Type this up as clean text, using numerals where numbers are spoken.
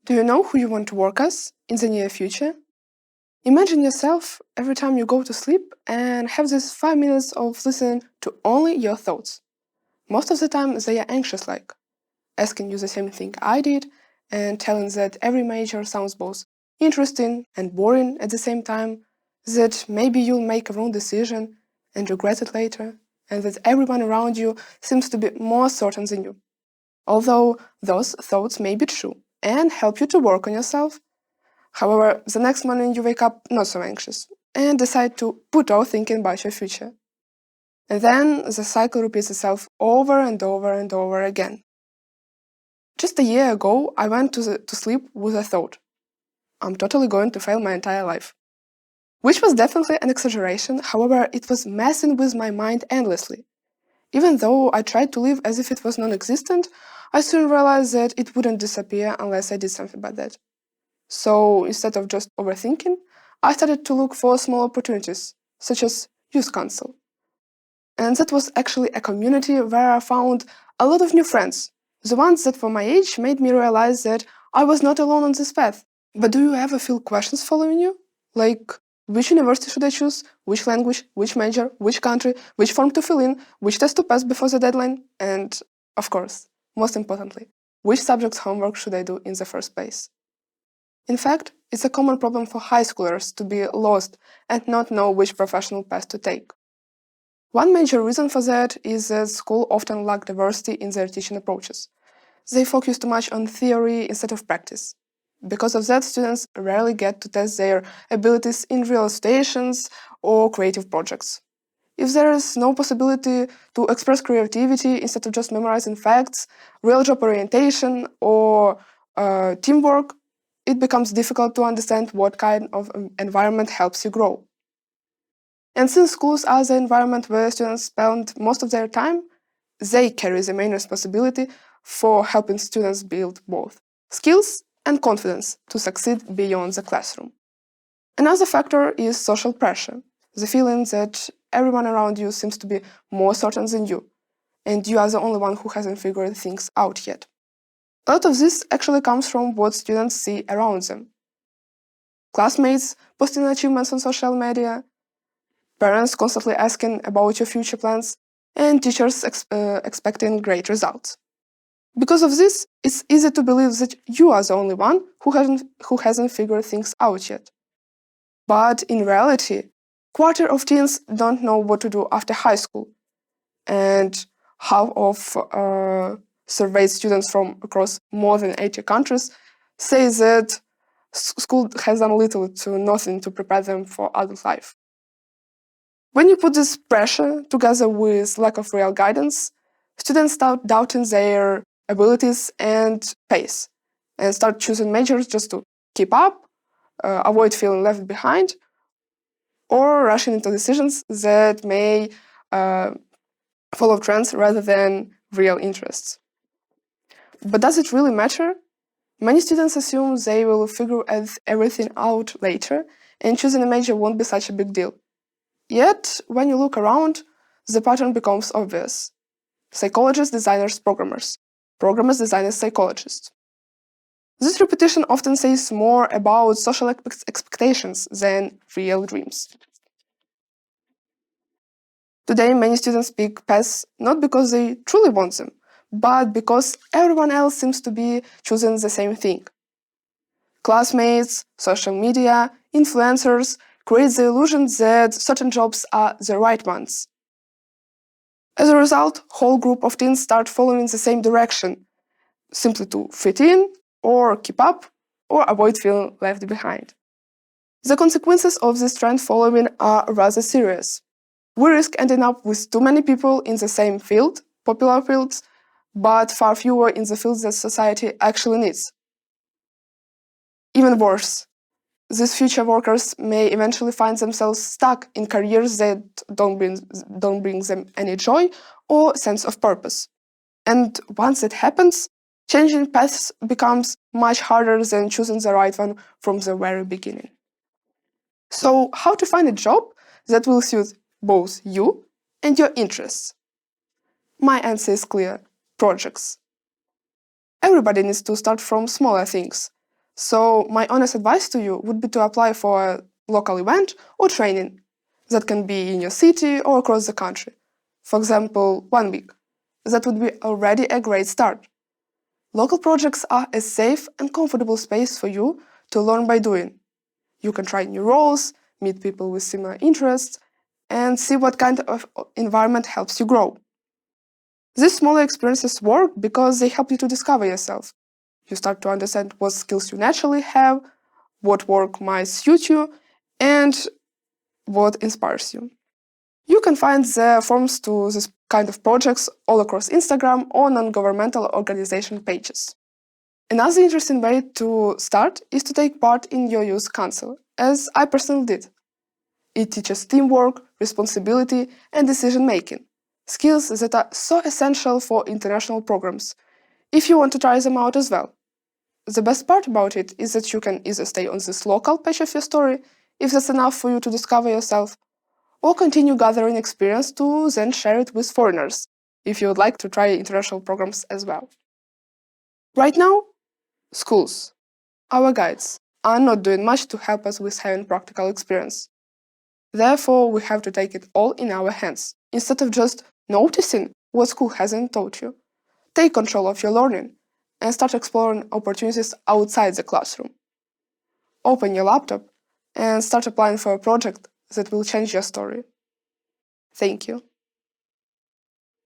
Do you know who you want to work as in the near future? Imagine yourself every time you go to sleep and have this 5 minutes of listening to only your thoughts. Most of the time, they are anxious, like asking you the same thing I did and telling that every major sounds both interesting and boring at the same time, that maybe you'll make a wrong decision and regret it later, and that everyone around you seems to be more certain than you. Although those thoughts may be true and help you to work on yourself, however, the next morning you wake up not so anxious and decide to put off thinking about your future. And then the cycle repeats itself over and over and over again. Just a year ago, I went to sleep with a thought: I'm totally going to fail my entire life. Which was definitely an exaggeration, however, it was messing with my mind endlessly. Even though I tried to live as if it was non-existent, I soon realized that it wouldn't disappear unless I did something about that. So instead of just overthinking, I started to look for small opportunities, such as youth council. And that was actually a community where I found a lot of new friends. The ones that were my age made me realize that I was not alone on this path. But do you ever feel questions following you? Like, which university should I choose? Which language? Which major? Which country? Which form to fill in? Which test to pass before the deadline? And, of course, most importantly, which subject's homework should I do in the first place? In fact, it's a common problem for high schoolers to be lost and not know which professional path to take. One major reason for that is that schools often lack diversity in their teaching approaches. They focus too much on theory instead of practice. Because of that, students rarely get to test their abilities in real situations or creative projects. If there is no possibility to express creativity instead of just memorizing facts, real job orientation, or teamwork, it becomes difficult to understand what kind of environment helps you grow. And since schools are the environment where students spend most of their time, they carry the main responsibility for helping students build both skills and confidence to succeed beyond the classroom. Another factor is social pressure, the feeling that everyone around you seems to be more certain than you, and you are the only one who hasn't figured things out yet. A lot of this actually comes from what students see around them. Classmates posting achievements on social media, parents constantly asking about your future plans, and teachers expecting great results. Because of this, it's easy to believe that you are the only one who hasn't figured things out yet. But in reality, quarter of teens don't know what to do after high school, and half of surveyed students from across more than 80 countries say that school has done little to nothing to prepare them for adult life. When you put this pressure together with lack of real guidance, students start doubting their abilities and pace, and start choosing majors just to keep up, avoid feeling left behind, or rushing into decisions that may follow trends rather than real interests. But does it really matter? Many students assume they will figure everything out later, and choosing a major won't be such a big deal. Yet, when you look around, the pattern becomes obvious. Psychologists, designers, programmers. Programmers, designers, psychologists. This repetition often says more about social expectations than real dreams. Today, many students pick paths not because they truly want them, but because everyone else seems to be choosing the same thing. Classmates, social media, influencers create the illusion that certain jobs are the right ones. As a result, whole group of teens start following the same direction, simply to fit in, or keep up, or avoid feeling left behind. The consequences of this trend following are rather serious. We risk ending up with too many people in the same field, popular fields, but far fewer in the fields that society actually needs. Even worse, these future workers may eventually find themselves stuck in careers that don't bring them any joy or sense of purpose. And once that happens, changing paths becomes much harder than choosing the right one from the very beginning. So, how to find a job that will suit both you and your interests? My answer is clear: projects. Everybody needs to start from smaller things. So my honest advice to you would be to apply for a local event or training that can be in your city or across the country. For example, 1 week. That would be already a great start. Local projects are a safe and comfortable space for you to learn by doing. You can try new roles, meet people with similar interests, and see what kind of environment helps you grow. These smaller experiences work because they help you to discover yourself. You start to understand what skills you naturally have, what work might suit you, and what inspires you. You can find the forms to this kind of projects all across Instagram or non-governmental organization pages. Another interesting way to start is to take part in your youth council, as I personally did. It teaches teamwork, responsibility, and decision making, skills that are so essential for international programs, if you want to try them out as well. The best part about it is that you can either stay on this local patch of your story, if that's enough for you to discover yourself, or continue gathering experience to then share it with foreigners, if you would like to try international programs as well. Right now, schools, our guides, are not doing much to help us with having practical experience. Therefore, we have to take it all in our hands, instead of just noticing what school hasn't taught you. Take control of your learning and start exploring opportunities outside the classroom. Open your laptop and start applying for a project that will change your story. Thank you.